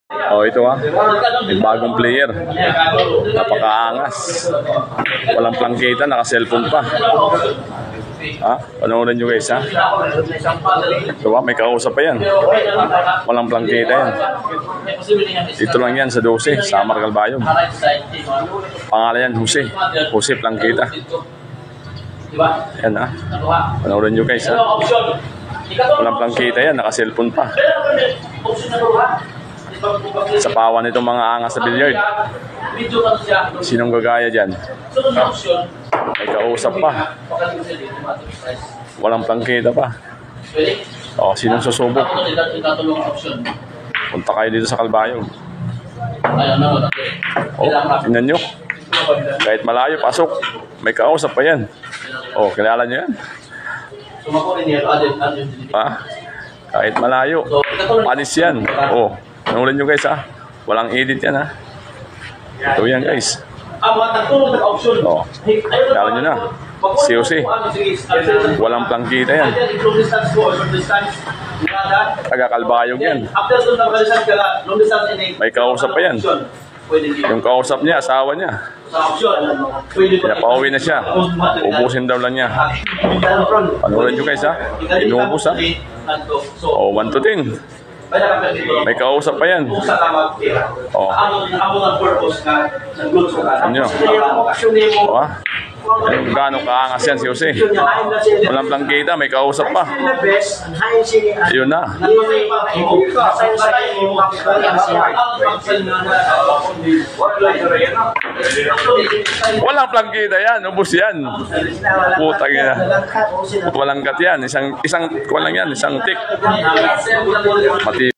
Oh, ito may bagong player. Napakaangas. Walang plangkita, naka-cellphone pa. Panoorin nyo guys Ito may kausap pa yan. Walang plangkita yan. Dito lang yan sa 12, Samar Calbayog. Pangalan yan, Jose Plangkita. Yan panoorin nyo guys Walang plangkita yan, naka-cellphone pa. Sa pawan nitong mga angas sa billiard. Sinong gagaya dyan? May kausap pa. Walang plangkita pa. Sinong susubok? Punta kayo dito sa Calbayog. Tingnan nyo. Kahit malayo, pasok. May kausap pa yan. Kilala nyo yan? Kahit malayo. Panis yan. Nanulan nyo guys Walang edit yan Ito yan guys. Kilala nyo na. Si Jose. Walang plangkita yan. Taga Calbayog yan. May kausap pa yan. Yung kausap niya, asawa niya. Kaya pauwi na siya. Ubusin daw lang niya. Panulan nyo guys Inubos 1 to 10. May kausap pa yan. Ano? Gano'ng kaangas yan si Jose. Walang plangkita, may kausap pa. Yun na. Walang plangkita yan, ubos yan. Putang yan. Walang kat yan. Isang tik. Mati